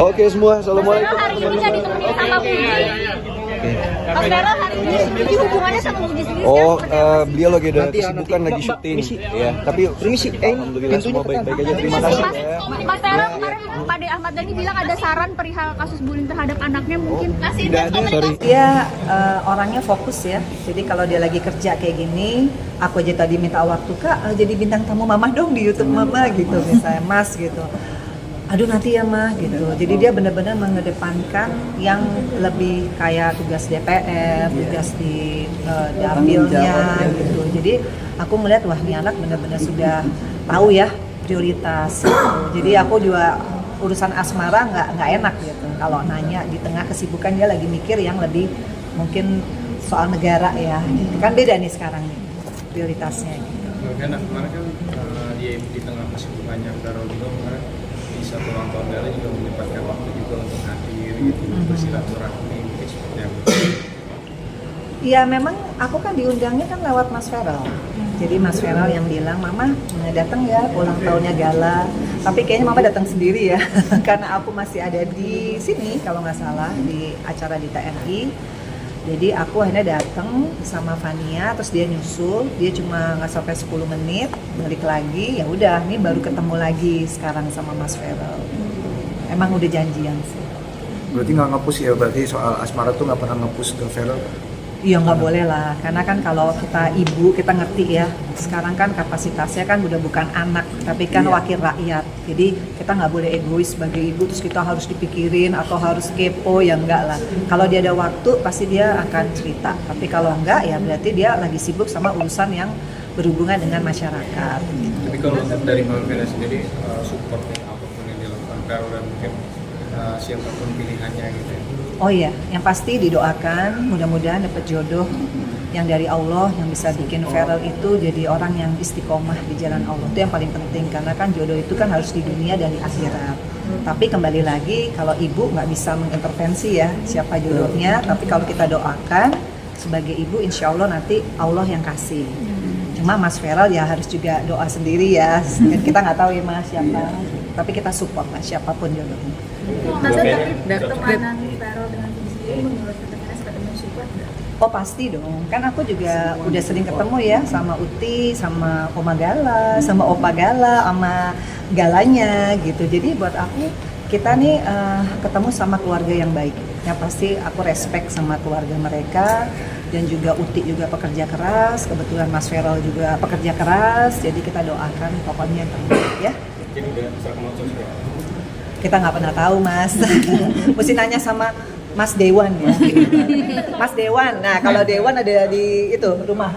Oke semua, assalamualaikum. Hari ini nggak ditemenin sama Budi. Mas Vero hari ini hubungannya sama Budi sendiri Oh, sekarang seperti apa? beliau lagi ada kesibukan, lagi syuting. Ya, tapi alhamdulillah semua baik-baik aja. Terima kasih Mas, ya. Mas Vero kemarin Pak De Ahmad Dhani bilang ada saran perihal kasus bullying terhadap anaknya mungkin. Kasih Tidak ada, sorry. Dia orangnya fokus ya. Jadi kalau dia lagi kerja kayak gini, aku aja tadi minta waktu, Kak, jadi bintang tamu Mama dong di YouTube Mama gitu, misalnya Mas gitu. Aduh nanti ya Mah gitu. Jadi dia benar-benar mengedepankan yang lebih kayak tugas DPR, tugas di dapilnya gitu. Jadi aku melihat wah ini anak benar-benar sudah tahu ya prioritas gitu. Jadi aku juga urusan asmara nggak enak gitu. Kalau nanya di tengah kesibukan dia lagi mikir yang lebih mungkin soal negara ya. Gitu. Kan beda nih sekarang nih prioritasnya gitu. Kemarin kan dia di tengah kesibukannya Vero juga kemarin di satu ulang tahun Bella juga menyempatkan waktu juga untuk hadir gitu bersilaturahmi mungkin seperti apa? Iya memang aku kan diundangnya kan lewat Mas Feral. Jadi Mas Feral yang bilang Mama datang ya ulang tahunnya Gala. Tapi kayaknya Mama datang sendiri ya karena aku masih ada di sini kalau nggak salah di acara di TNI. Jadi aku akhirnya datang sama Fania, terus dia nyusul, dia cuma nggak sampai 10 menit, balik lagi, ya udah, ini baru ketemu lagi sekarang sama Mas Feral. Emang udah janjian sih. Berarti nggak nge-push ya, berarti soal asmara tuh nggak pernah nge-push ke Vero? Iya nggak boleh lah, karena kan kalau kita ibu kita ngerti ya. Sekarang kan kapasitasnya kan udah bukan anak, tapi kan wakil rakyat. Jadi kita nggak boleh egois sebagai ibu, terus kita harus dipikirin atau harus kepo, ya enggak lah. Kalau dia ada waktu pasti dia akan cerita, tapi kalau enggak ya berarti dia lagi sibuk sama urusan yang berhubungan dengan masyarakat. Tapi kalau dari Mbak Vero sendiri support apapun yang dilakukan Vero dan mungkin siapapun pilihannya gitu ya. Oh iya, yang pasti didoakan mudah-mudahan dapat jodoh yang dari Allah yang bisa bikin Feral itu jadi orang yang istiqomah di jalan Allah. Itu yang paling penting karena kan jodoh itu kan harus di dunia dan di akhirat. Tapi kembali lagi kalau ibu nggak bisa mengintervensi ya siapa jodohnya, tapi kalau kita doakan sebagai ibu insya Allah nanti Allah yang kasih. Cuma Mas Feral ya harus juga doa sendiri ya. Kita nggak tahu ya Mas siapa, tapi kita support lah siapapun jodohnya. Mas tapi pertemanan Vero dengan Budi sendiri menurut Mas seperti mensupport nggak? Oh pasti dong, kan aku juga udah sering ketemu ya sama Uti, sama Oma Gala, sama Opa Gala, sama Galanya gitu. Jadi buat aku kita nih ketemu sama keluarga yang baik. Yang pasti aku respect sama keluarga mereka dan juga Uti juga pekerja keras. Kebetulan Mas Feral juga pekerja keras. Jadi kita doakan pokoknya yang terbaik ya. Jadi udah bisa kemauan juga. Kita nggak pernah tahu Mas. Mesti nanya sama Mas Dewan ya. Mas Dewan. Nah kalau Dewan ada di itu rumah.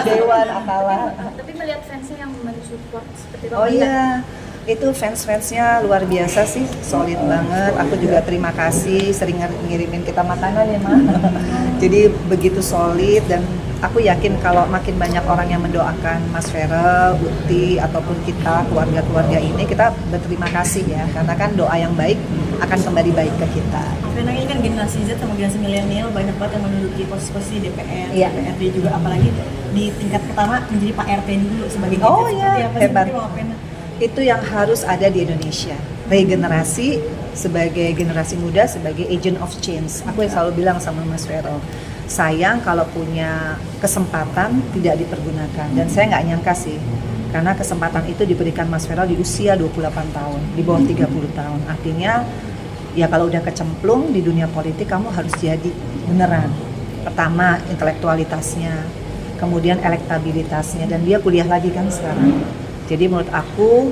Dewan Atala. Tapi melihat fansnya yang mensupport seperti itu. Oh iya, itu fans-fansnya luar biasa sih, solid banget. Aku juga terima kasih sering ngirimin kita makanan ya Ma. Jadi begitu solid dan aku yakin kalau makin banyak orang yang mendoakan Mas Feral, Uti ataupun kita keluarga-keluarga ini kita berterima kasih ya karena kan doa yang baik akan kembali baik ke kita. Karena ini kan generasi Z sama generasi milenial banyak banget yang menduduki posisi-posisi DPR, Iya. DPRD juga apalagi di tingkat pertama menjadi Pak RT dulu sebagai Oh seperti iya, apa sih hebat. Mungkin Mama Pena? Itu yang harus ada di Indonesia. Regenerasi sebagai generasi muda sebagai agent of change. Aku yang selalu bilang sama Mas Feral, sayang kalau punya kesempatan tidak dipergunakan dan saya nggak nyangka sih karena kesempatan itu diberikan Mas Feral di usia 28 tahun, di bawah 30 tahun. Artinya ya kalau udah kecemplung di dunia politik kamu harus jadi beneran. Pertama intelektualitasnya, kemudian elektabilitasnya dan dia kuliah lagi kan sekarang. Jadi menurut aku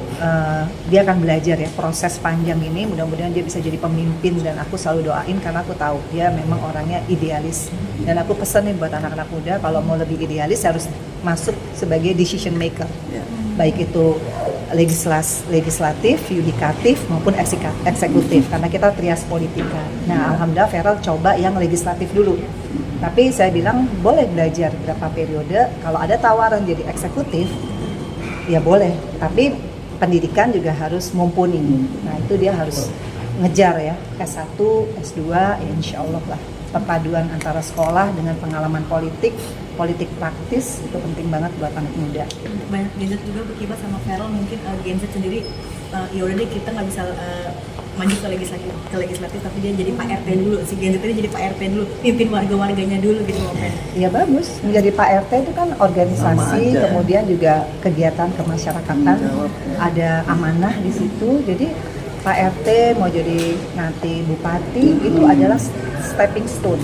dia akan belajar ya proses panjang ini, mudah-mudahan dia bisa jadi pemimpin dan aku selalu doain karena aku tahu dia memang orangnya idealis dan aku pesan nih buat anak-anak muda kalau mau lebih idealis harus masuk sebagai decision maker baik itu legislatif, yudikatif maupun eksekutif karena kita trias politika. Nah alhamdulillah Feral coba yang legislatif dulu. Tapi saya bilang boleh belajar berapa periode kalau ada tawaran jadi eksekutif ya boleh, tapi pendidikan juga harus mumpuni. Nah itu dia harus ngejar ya S1, S2, ya insya Allah lah. Perpaduan antara sekolah dengan pengalaman politik praktis itu penting banget buat anak muda. Banyak Gen Z juga berkibar sama Feral mungkin Gen Z sendiri ya udah deh kita nggak bisa maju ke legislatif tapi dia jadi Pak RT dulu, si Gen Z ini jadi Pak RT dulu, pimpin warga-warganya dulu gitu loh Pen. Ya bagus, menjadi Pak RT itu kan organisasi, kemudian juga kegiatan kemasyarakatan, ada amanah di situ. Jadi Pak RT mau jadi nanti bupati itu adalah stepping stone.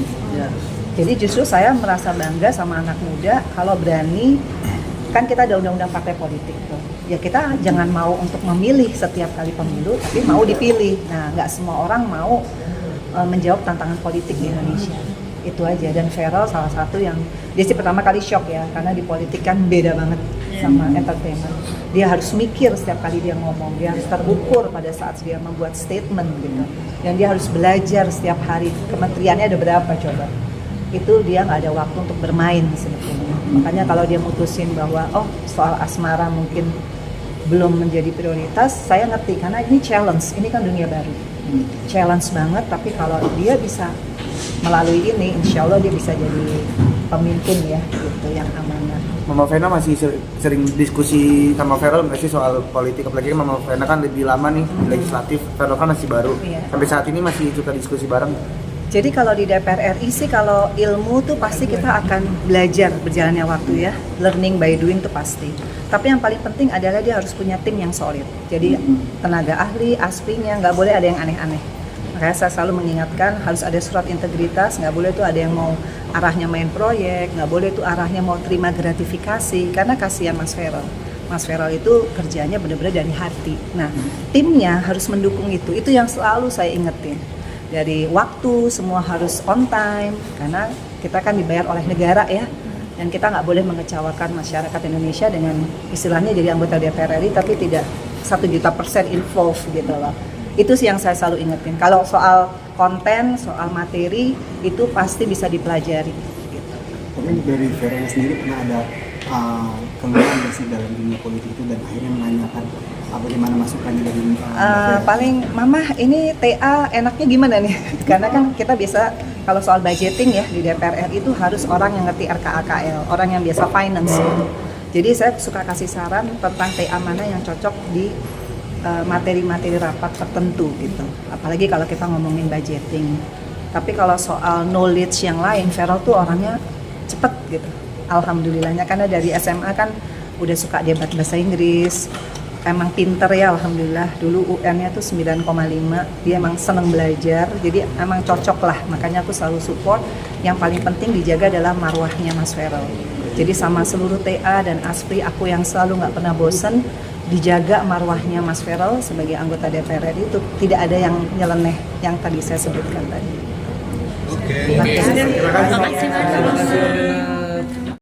Jadi justru saya merasa bangga sama anak muda kalau berani, kan kita ada undang-undang partai politik tuh. Ya kita jangan mau untuk memilih setiap kali pemilu, tapi mau dipilih. Nah, nggak semua orang mau menjawab tantangan politik di Indonesia. Itu aja. Dan Feral salah satu yang dia sih pertama kali shock ya, karena di politik kan beda banget sama entertainment. Dia harus mikir setiap kali dia ngomong, dia harus terukur pada saat dia membuat statement gitu. Dan dia harus belajar setiap hari. Kementeriannya ada berapa coba? Itu dia nggak ada waktu untuk bermain sebetulnya. Makanya kalau dia mutusin bahwa soal asmara mungkin belum menjadi prioritas, saya ngerti karena ini challenge, ini kan dunia baru. Challenge banget, tapi kalau dia bisa melalui ini, insya Allah dia bisa jadi pemimpin ya, gitu, yang amanah. Mama Vena masih sering diskusi sama Feral nggak sih soal politik? Apalagi kan Mama Vena kan lebih lama nih di legislatif, Feral kan masih baru. Iya. Sampai saat ini masih suka diskusi bareng. Jadi kalau di DPR RI sih kalau ilmu tuh pasti kita akan belajar berjalannya waktu ya. Learning by doing tuh pasti. Tapi yang paling penting adalah dia harus punya tim yang solid. Jadi tenaga ahli, aslinya nggak boleh ada yang aneh-aneh. Makanya saya selalu mengingatkan harus ada surat integritas, nggak boleh tuh ada yang mau arahnya main proyek, nggak boleh tuh arahnya mau terima gratifikasi, karena kasihan Mas Feral. Mas Feral itu kerjanya benar-benar dari hati. Nah, timnya harus mendukung itu yang selalu saya ingetin. Dari waktu semua harus on time karena kita kan dibayar oleh negara ya, dan kita nggak boleh mengecewakan masyarakat Indonesia dengan istilahnya jadi anggota DPR RI tapi tidak 1.000.000% involved gitu loh. Itu sih yang saya selalu ingetin. Kalau soal konten, soal materi itu pasti bisa dipelajari gitu. Tapi dari Vera sendiri pernah ada keluhan nggak sih dalam dunia politik itu dan akhirnya menanyakan bagaimana masukannya dari paling mama ini TA enaknya gimana nih? Karena kan kita biasa kalau soal budgeting ya di DPR RI itu harus orang yang ngerti RKAKL, orang yang biasa finance gitu. Jadi saya suka kasih saran tentang TA mana yang cocok di materi-materi rapat tertentu gitu. Apalagi kalau kita ngomongin budgeting. Tapi kalau soal knowledge yang lain, Feral tuh orangnya cepet gitu. Alhamdulillahnya karena dari SMA kan udah suka debat bahasa Inggris. Emang pinter ya alhamdulillah. Dulu UN-nya tuh 9,5. Dia emang seneng belajar. Jadi emang cocok lah. Makanya aku selalu support. Yang paling penting dijaga adalah marwahnya Mas Feral. Jadi sama seluruh TA dan ASPRI aku yang selalu nggak pernah bosen dijaga marwahnya Mas Feral sebagai anggota DPR RI itu tidak ada yang nyeleneh yang tadi saya sebutkan tadi. Oke. Terima kasih.